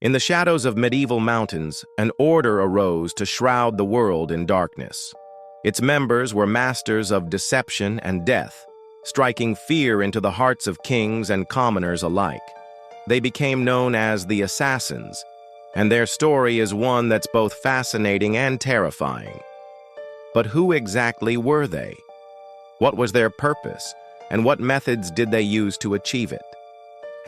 In the shadows of medieval mountains, an order arose to shroud the world in darkness. Its members were masters of deception and death, striking fear into the hearts of kings and commoners alike. They became known as the Assassins, and their story is one that's both fascinating and terrifying. But who exactly were they? What was their purpose, and what methods did they use to achieve it?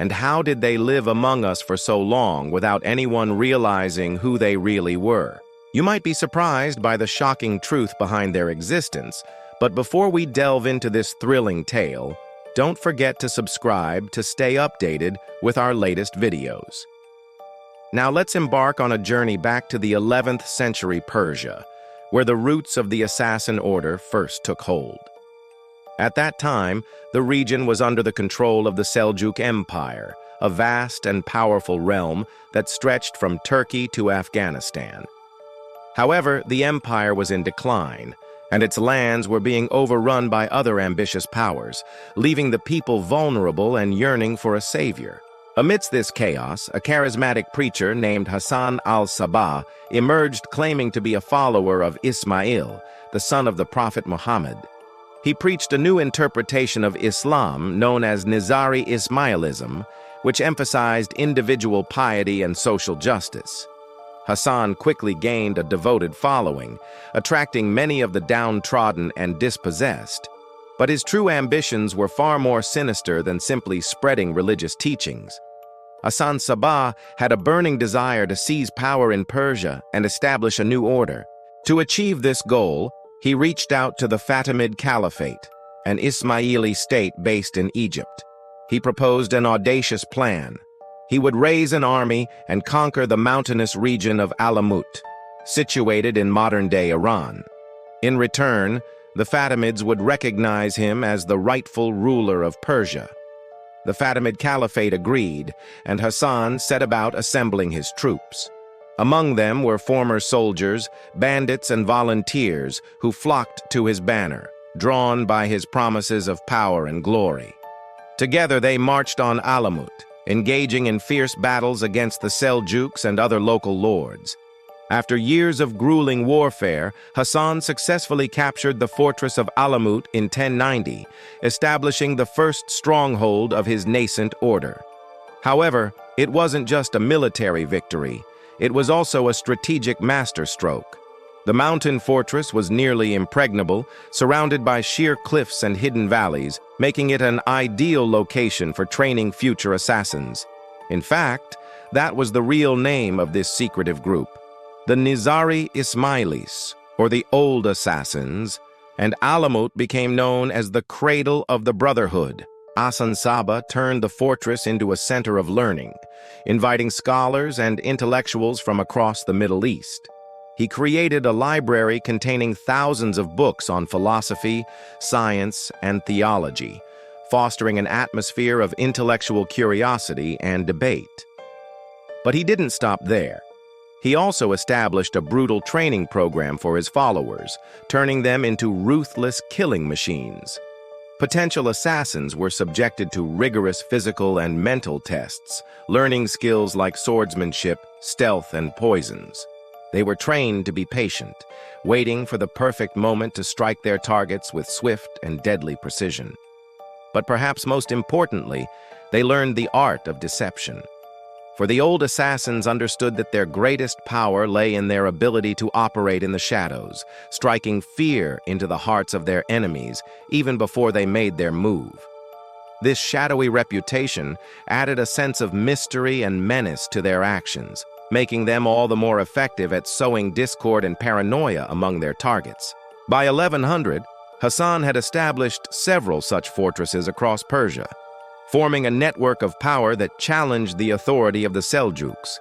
And how did they live among us for so long without anyone realizing who they really were? You might be surprised by the shocking truth behind their existence, but before we delve into this thrilling tale, don't forget to subscribe to stay updated with our latest videos. Now let's embark on a journey back to the 11th century Persia, where the roots of the assassin order first took hold. At that time, the region was under the control of the Seljuk Empire, a vast and powerful realm that stretched from Turkey to Afghanistan. However, the empire was in decline, and its lands were being overrun by other ambitious powers, leaving the people vulnerable and yearning for a savior. Amidst this chaos, a charismatic preacher named Hassan al-Sabah emerged claiming to be a follower of Ismail, the son of the Prophet Muhammad. He preached a new interpretation of Islam known as Nizari Ismailism, which emphasized individual piety and social justice. Hassan quickly gained a devoted following, attracting many of the downtrodden and dispossessed. But his true ambitions were far more sinister than simply spreading religious teachings. Hassan Sabah had a burning desire to seize power in Persia and establish a new order. To achieve this goal, he reached out to the Fatimid Caliphate, an Ismaili state based in Egypt. He proposed an audacious plan. He would raise an army and conquer the mountainous region of Alamut, situated in modern-day Iran. In return, the Fatimids would recognize him as the rightful ruler of Persia. The Fatimid Caliphate agreed, and Hassan set about assembling his troops. Among them were former soldiers, bandits, and volunteers who flocked to his banner, drawn by his promises of power and glory. Together they marched on Alamut, engaging in fierce battles against the Seljuks and other local lords. After years of grueling warfare, Hassan successfully captured the fortress of Alamut in 1090, establishing the first stronghold of his nascent order. However, it wasn't just a military victory. It was also a strategic masterstroke. The mountain fortress was nearly impregnable, surrounded by sheer cliffs and hidden valleys, making it an ideal location for training future assassins. In fact, that was the real name of this secretive group, the Nizari Ismailis, or the Old Assassins, and Alamut became known as the Cradle of the Brotherhood. Hassan Sabah turned the fortress into a center of learning, inviting scholars and intellectuals from across the Middle East. He created a library containing thousands of books on philosophy, science, and theology, fostering an atmosphere of intellectual curiosity and debate. But he didn't stop there. He also established a brutal training program for his followers, turning them into ruthless killing machines. Potential assassins were subjected to rigorous physical and mental tests, learning skills like swordsmanship, stealth, and poisons. They were trained to be patient, waiting for the perfect moment to strike their targets with swift and deadly precision. But perhaps most importantly, they learned the art of deception. For the old assassins understood that their greatest power lay in their ability to operate in the shadows, striking fear into the hearts of their enemies even before they made their move. This shadowy reputation added a sense of mystery and menace to their actions, making them all the more effective at sowing discord and paranoia among their targets. By 1100, Hassan had established several such fortresses across Persia, forming a network of power that challenged the authority of the Seljuks.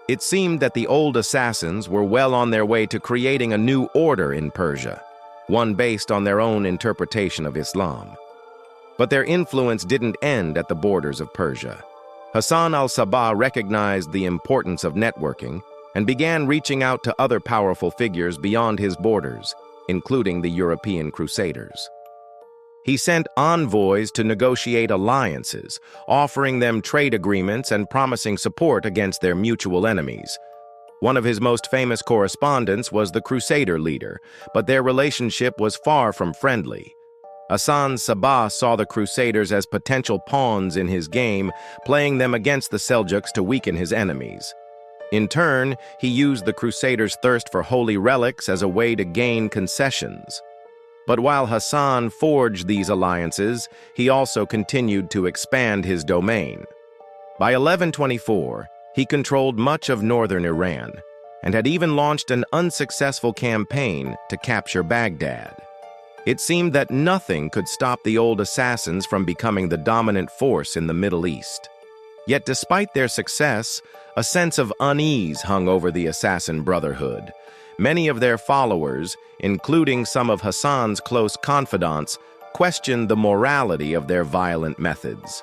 It seemed that the old assassins were well on their way to creating a new order in Persia, one based on their own interpretation of Islam. But their influence didn't end at the borders of Persia. Hassan al-Sabah recognized the importance of networking and began reaching out to other powerful figures beyond his borders, including the European Crusaders. He sent envoys to negotiate alliances, offering them trade agreements and promising support against their mutual enemies. One of his most famous correspondents was the Crusader leader, but their relationship was far from friendly. Hassan Sabah saw the Crusaders as potential pawns in his game, playing them against the Seljuks to weaken his enemies. In turn, he used the Crusaders' thirst for holy relics as a way to gain concessions. But while Hassan forged these alliances, he also continued to expand his domain. By 1124, he controlled much of northern Iran, and had even launched an unsuccessful campaign to capture Baghdad. It seemed that nothing could stop the old assassins from becoming the dominant force in the Middle East. Yet despite their success, a sense of unease hung over the assassin brotherhood. Many of their followers, including some of Hassan's close confidants, questioned the morality of their violent methods.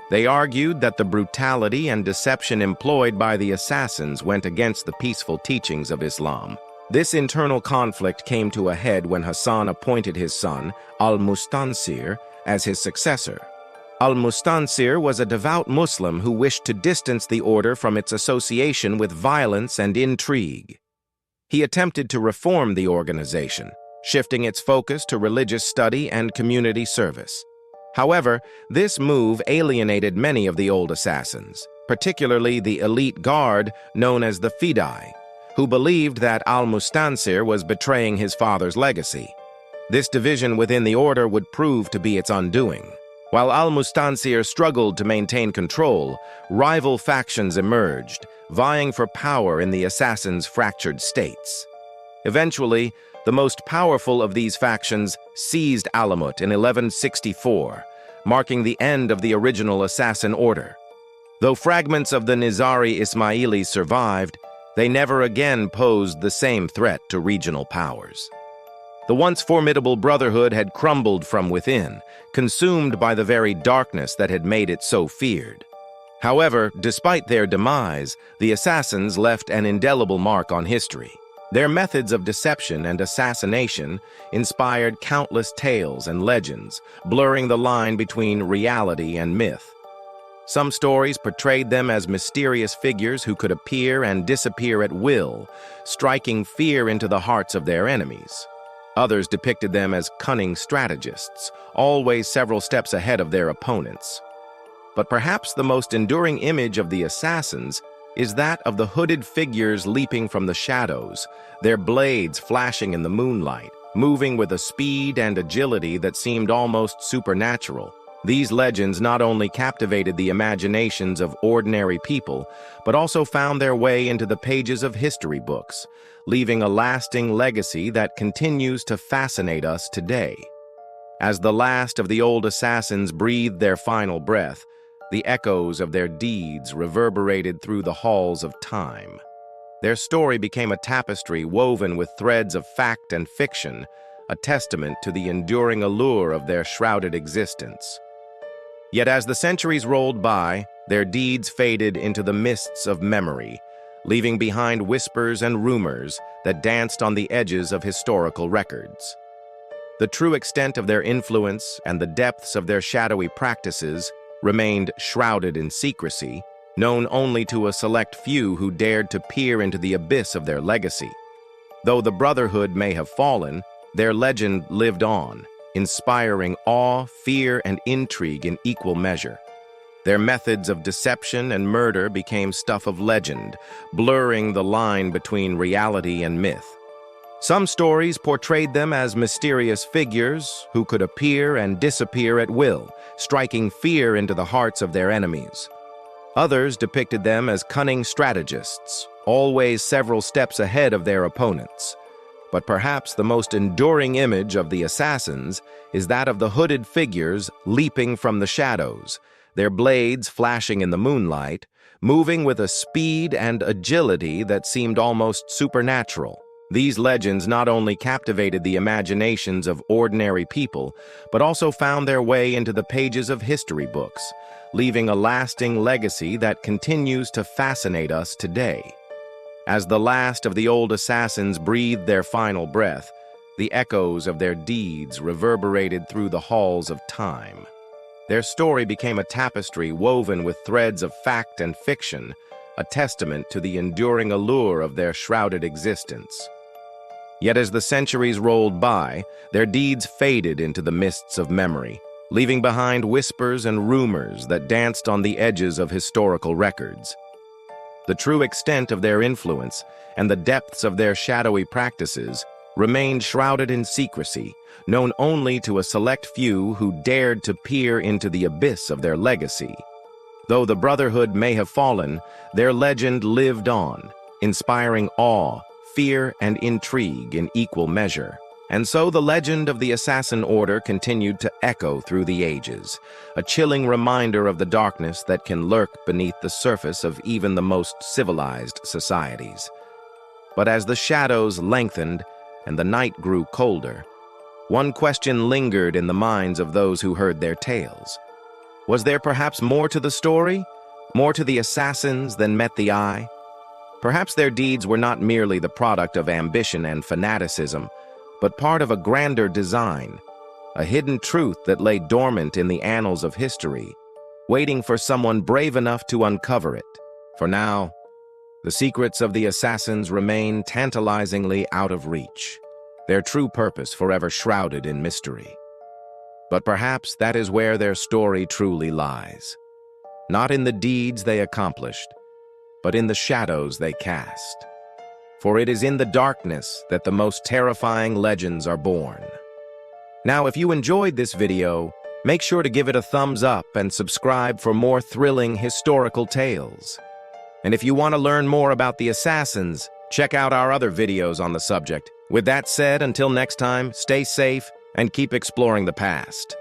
They argued that the brutality and deception employed by the assassins went against the peaceful teachings of Islam. This internal conflict came to a head when Hassan appointed his son, al-Mustansir, as his successor. Al-Mustansir was a devout Muslim who wished to distance the order from its association with violence and intrigue. He attempted to reform the organization, shifting its focus to religious study and community service. However, this move alienated many of the old assassins, particularly the elite guard known as the Fidai, who believed that al-Mustansir was betraying his father's legacy. This division within the order would prove to be its undoing. While al-Mustansir struggled to maintain control, rival factions emerged, vying for power in the assassins' fractured states. Eventually, the most powerful of these factions seized Alamut in 1164, marking the end of the original assassin order. Though fragments of the Nizari Ismailis survived, they never again posed the same threat to regional powers. The once formidable brotherhood had crumbled from within, consumed by the very darkness that had made it so feared. However, despite their demise, the assassins left an indelible mark on history. Their methods of deception and assassination inspired countless tales and legends, blurring the line between reality and myth. Some stories portrayed them as mysterious figures who could appear and disappear at will, striking fear into the hearts of their enemies. Others depicted them as cunning strategists, always several steps ahead of their opponents. But perhaps the most enduring image of the assassins is that of the hooded figures leaping from the shadows, their blades flashing in the moonlight, moving with a speed and agility that seemed almost supernatural. These legends not only captivated the imaginations of ordinary people, but also found their way into the pages of history books, leaving a lasting legacy that continues to fascinate us today. As the last of the old assassins breathed their final breath, the echoes of their deeds reverberated through the halls of time. Their story became a tapestry woven with threads of fact and fiction, a testament to the enduring allure of their shrouded existence. Yet as the centuries rolled by, their deeds faded into the mists of memory, leaving behind whispers and rumors that danced on the edges of historical records. The true extent of their influence and the depths of their shadowy practices remained shrouded in secrecy, known only to a select few who dared to peer into the abyss of their legacy. Though the Brotherhood may have fallen, their legend lived on, inspiring awe, fear, and intrigue in equal measure. Their methods of deception and murder became stuff of legend, blurring the line between reality and myth. Some stories portrayed them as mysterious figures who could appear and disappear at will, striking fear into the hearts of their enemies. Others depicted them as cunning strategists, always several steps ahead of their opponents. But perhaps the most enduring image of the assassins is that of the hooded figures leaping from the shadows, their blades flashing in the moonlight, moving with a speed and agility that seemed almost supernatural. These legends not only captivated the imaginations of ordinary people, but also found their way into the pages of history books, leaving a lasting legacy that continues to fascinate us today. As the last of the old assassins breathed their final breath, the echoes of their deeds reverberated through the halls of time. Their story became a tapestry woven with threads of fact and fiction, a testament to the enduring allure of their shrouded existence. Yet as the centuries rolled by, their deeds faded into the mists of memory, leaving behind whispers and rumors that danced on the edges of historical records. The true extent of their influence and the depths of their shadowy practices remained shrouded in secrecy, known only to a select few who dared to peer into the abyss of their legacy. Though the Brotherhood may have fallen, their legend lived on, inspiring awe, fear, and intrigue in equal measure. And so the legend of the Assassin Order continued to echo through the ages, a chilling reminder of the darkness that can lurk beneath the surface of even the most civilized societies. But as the shadows lengthened and the night grew colder, one question lingered in the minds of those who heard their tales. Was there perhaps more to the story? More to the assassins than met the eye? Perhaps their deeds were not merely the product of ambition and fanaticism, but part of a grander design, a hidden truth that lay dormant in the annals of history, waiting for someone brave enough to uncover it. For now, the secrets of the assassins remain tantalizingly out of reach, their true purpose forever shrouded in mystery. But perhaps that is where their story truly lies, not in the deeds they accomplished, but in the shadows they cast. For it is in the darkness that the most terrifying legends are born. Now, if you enjoyed this video, make sure to give it a thumbs up and subscribe for more thrilling historical tales. And if you want to learn more about the assassins, check out our other videos on the subject. With that said, until next time, stay safe and keep exploring the past.